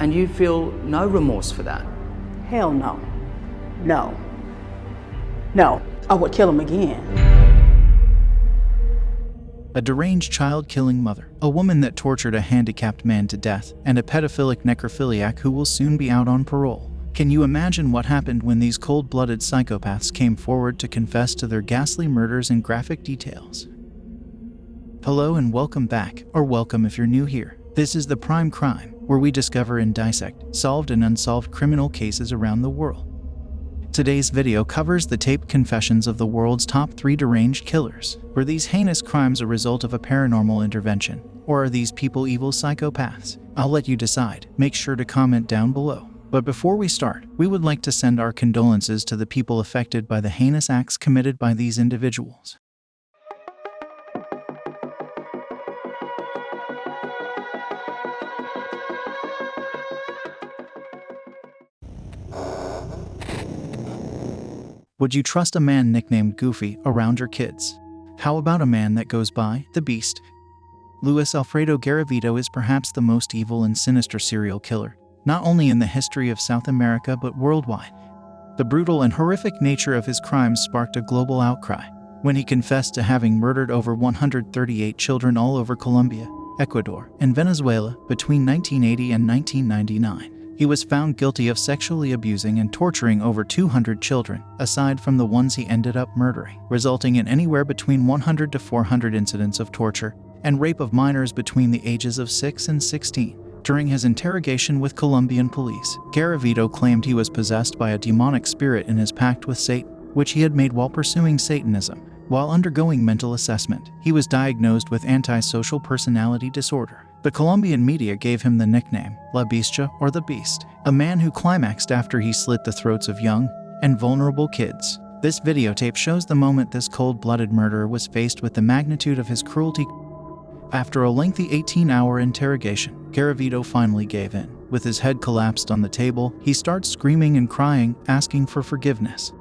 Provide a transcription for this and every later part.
And you feel no remorse for that? Hell no. No. No. I would kill him again. A deranged child-killing mother, a woman that tortured a handicapped man to death, and a pedophilic necrophiliac who will soon be out on parole. Can you imagine what happened when these cold-blooded psychopaths came forward to confess to their ghastly murders in graphic details? Hello and welcome back, or welcome if you're new here. This is The Prime Crime, where we discover and dissect solved and unsolved criminal cases around the world. Today's video covers the taped confessions of the world's top 3 deranged killers. Were these heinous crimes a result of a paranormal intervention, or are these people evil psychopaths? I'll let you decide. Make sure to comment down below. But before we start, we would like to send our condolences to the people affected by the heinous acts committed by these individuals. Would you trust a man nicknamed Goofy around your kids? How about a man that goes by the Beast? Luis Alfredo Garavito is perhaps the most evil and sinister serial killer, not only in the history of South America but worldwide. The brutal and horrific nature of his crimes sparked a global outcry when he confessed to having murdered over 138 children all over Colombia, Ecuador, and Venezuela between 1980 and 1999. He was found guilty of sexually abusing and torturing over 200 children, aside from the ones he ended up murdering, resulting in anywhere between 100 to 400 incidents of torture and rape of minors between the ages of 6 and 16. During his interrogation with Colombian police, Garavito claimed he was possessed by a demonic spirit in his pact with Satan, which he had made while pursuing Satanism. While undergoing mental assessment, he was diagnosed with antisocial personality disorder. The Colombian media gave him the nickname La Bestia, or the Beast, a man who climaxed after he slit the throats of young and vulnerable kids. This videotape shows the moment this cold-blooded murderer was faced with the magnitude of his cruelty. After a lengthy 18-hour interrogation, Garavito finally gave in. With his head collapsed on the table, he starts screaming and crying, asking for forgiveness.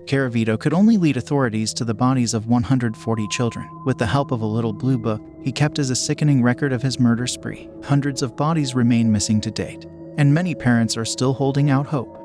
Garavito could only lead authorities to the bodies of 140 children. With the help of a little blue book, he kept as a sickening record of his murder spree. Hundreds of bodies remain missing to date, and many parents are still holding out hope.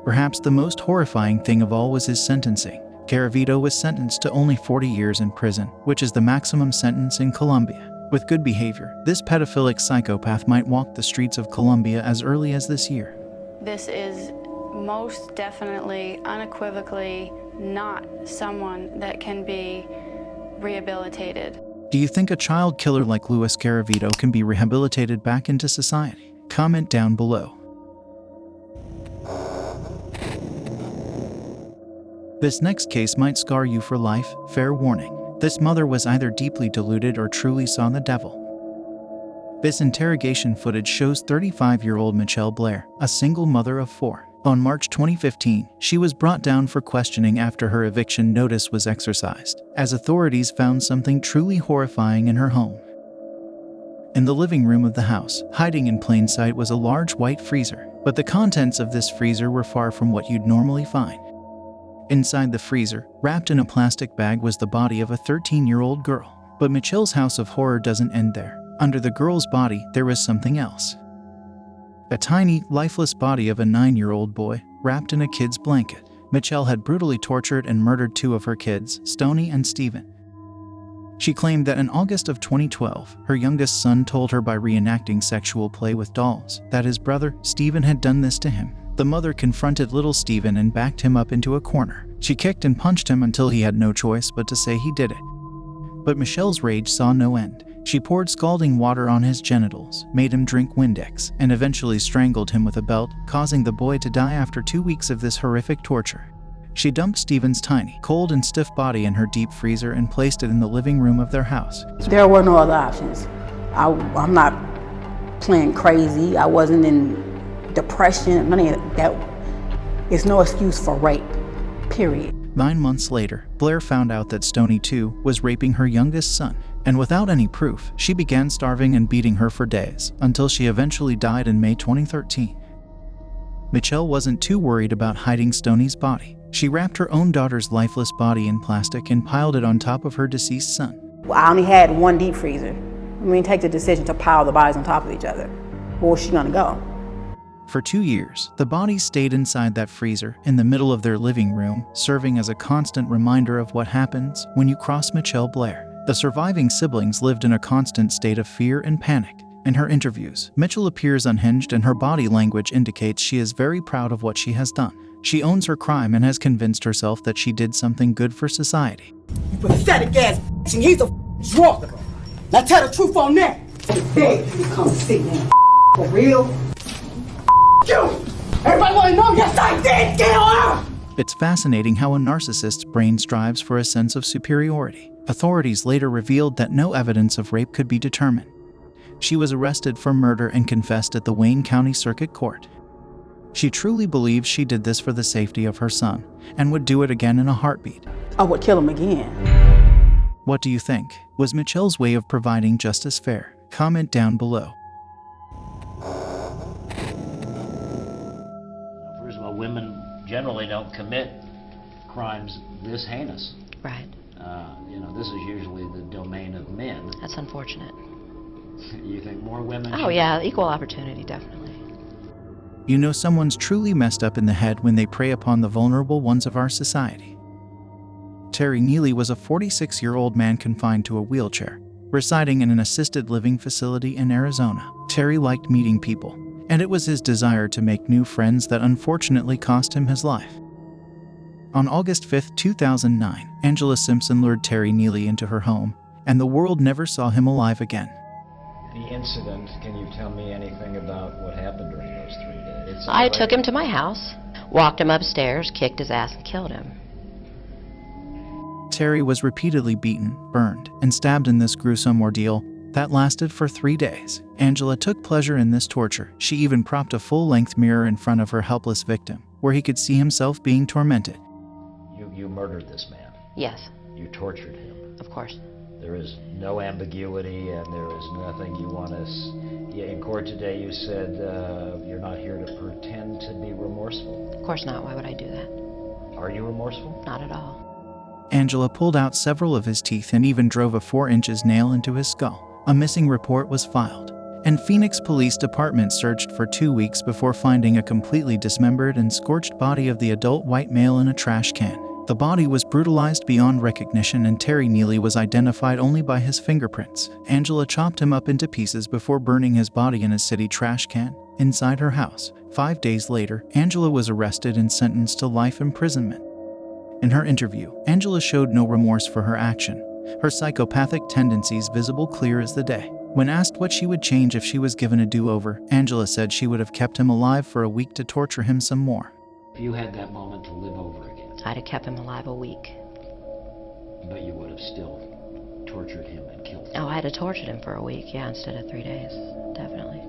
Perhaps the most horrifying thing of all was his sentencing. Garavito was sentenced to only 40 years in prison, which is the maximum sentence in Colombia. With good behavior, this pedophilic psychopath might walk the streets of Colombia as early as this year. This is most definitely, unequivocally, not someone that can be rehabilitated. Do you think a child killer like Luis Garavito can be rehabilitated back into society? Comment down below. This next case might scar you for life, fair warning. This mother was either deeply deluded or truly saw the devil. This interrogation footage shows 35-year-old Mitchelle Blair, a single mother of 4. On March 2015, she was brought down for questioning after her eviction notice was exercised, as authorities found something truly horrifying in her home. In the living room of the house, hiding in plain sight was a large white freezer, but the contents of this freezer were far from what you'd normally find. Inside the freezer, wrapped in a plastic bag, was the body of a 13-year-old girl. But Mitchelle's house of horror doesn't end there. Under the girl's body, there was something else. A tiny, lifeless body of a 9-year-old boy, wrapped in a kid's blanket. Mitchelle had brutally tortured and murdered 2 of her kids, Stoney and Steven. She claimed that in August of 2012, her youngest son told her by reenacting sexual play with dolls that his brother, Steven, had done this to him. The mother confronted little Steven and backed him up into a corner. She kicked and punched him until he had no choice but to say he did it. But Mitchelle's rage saw no end. She poured scalding water on his genitals, made him drink Windex, and eventually strangled him with a belt, causing the boy to die after 2 weeks of this horrific torture. She dumped Steven's tiny, cold and stiff body in her deep freezer and placed it in the living room of their house. There were no other options. I'm not playing crazy. I wasn't in depression. None of that. It's no excuse for rape, period. 9 months later, Blair found out that Stoney, too, was raping her youngest son. And without any proof, she began starving and beating her for days, until she eventually died in May 2013. Mitchelle wasn't too worried about hiding Stoney's body. She wrapped her own daughter's lifeless body in plastic and piled it on top of her deceased son. I only had one deep freezer. I mean, take the decision to pile the bodies on top of each other. Where was she gonna go? For 2 years, the bodies stayed inside that freezer in the middle of their living room, serving as a constant reminder of what happens when you cross Mitchelle Blair. The surviving siblings lived in a constant state of fear and panic. In her interviews, Mitchell appears unhinged and her body language indicates she is very proud of what she has done. She owns her crime and has convinced herself that she did something good for society. You pathetic ass and he's a drunk. Now tell the truth on that. Hey, you come sit down. For real? You! Everybody wanna know? Yes, I did kill her! It's fascinating how a narcissist's brain strives for a sense of superiority. Authorities later revealed that no evidence of rape could be determined. She was arrested for murder and confessed at the Wayne County Circuit Court. She truly believes she did this for the safety of her son and would do it again in a heartbeat. I would kill him again. What do you think? Was Mitchelle's way of providing justice fair? Comment down below. First of all, women generally don't commit crimes this heinous. Right. This is usually the domain of men. That's unfortunate. You think more women Oh, yeah, equal opportunity, definitely. You know someone's truly messed up in the head when they prey upon the vulnerable ones of our society. Terry Neely was a 46-year-old man confined to a wheelchair, residing in an assisted living facility in Arizona. Terry liked meeting people, and it was his desire to make new friends that unfortunately cost him his life. On August 5, 2009, Angela Simpson lured Terry Neely into her home, and the world never saw him alive again. The incident, can you tell me anything about what happened during those 3 days? I took him to my house, walked him upstairs, kicked his ass, and killed him. Terry was repeatedly beaten, burned, and stabbed in this gruesome ordeal that lasted for 3 days. Angela took pleasure in this torture. She even propped a full-length mirror in front of her helpless victim, where he could see himself being tormented. You murdered this man. Yes, You tortured him. of course. There is no ambiguity and there is nothing you want us... in court today you said you're not here to pretend to be remorseful. Of course not. Why would I do that? Are you remorseful? Not at all. Angela pulled out several of his teeth and even drove a 4-inch nail into his skull. A missing report was filed, and Phoenix Police Department searched for 2 weeks before finding a completely dismembered and scorched body of the adult white male in a trash can. The body was brutalized beyond recognition and Terry Neely was identified only by his fingerprints. Angela chopped him up into pieces before burning his body in a city trash can inside her house. 5 days later, Angela was arrested and sentenced to life imprisonment. In her interview, Angela showed no remorse for her action, her psychopathic tendencies visible clear as the day. When asked what she would change if she was given a do-over, Angela said she would have kept him alive for a week to torture him some more. If you had that moment to live over again, I'd have kept him alive a week. but you would have still tortured him and killed him. Oh, I'd have tortured him for a week, yeah, instead of 3 days. Definitely.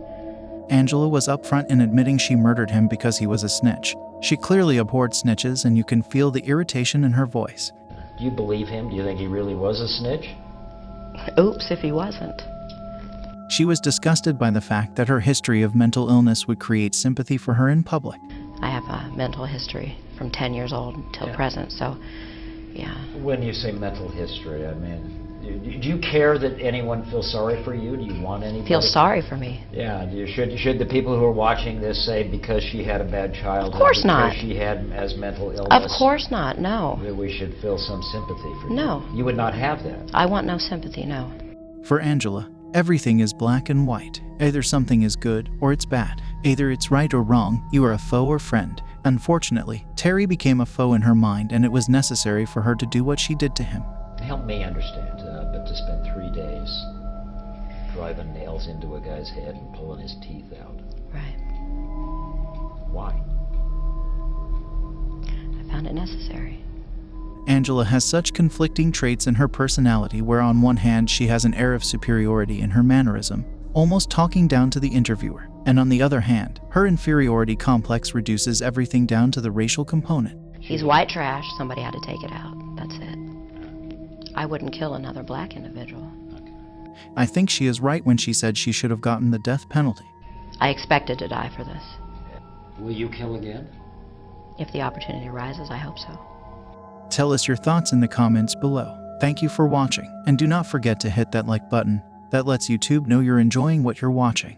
Angela was upfront in admitting she murdered him because he was a snitch. She clearly abhorred snitches and you can feel the irritation in her voice. Do you believe him? Do you think he really was a snitch? Oops, if he wasn't. She was disgusted by the fact that her history of mental illness would create sympathy for her in public. I have a mental history from 10 years old till present, so, yeah. When you say mental history, I mean, do you care that anyone feels sorry for you? Do you want anybody? Feel sorry for me. Yeah, should the people who are watching this say because she had a bad childhood, Of course not. because she had as mental illness, Of course not, no. that we should feel some sympathy for you? No. You would not have that. I want no sympathy, no. For Angela, everything is black and white. Either something is good or it's bad. Either it's right or wrong, you are a foe or friend. Unfortunately, Terry became a foe in her mind and it was necessary for her to do what she did to him. Help me understand, but to spend 3 days driving nails into a guy's head and pulling his teeth out. Right. Why? I found it necessary. Angela has such conflicting traits in her personality where on one hand she has an air of superiority in her mannerism, almost talking down to the interviewer, and on the other hand, her inferiority complex reduces everything down to the racial component. He's white trash, somebody had to take it out. That's it. I wouldn't kill another black individual. I think she is right when she said she should have gotten the death penalty. I expected to die for this. Will you kill again? If the opportunity arises, I hope so. Tell us your thoughts in the comments below. Thank you for watching, and do not forget to hit that like button. That lets YouTube know you're enjoying what you're watching.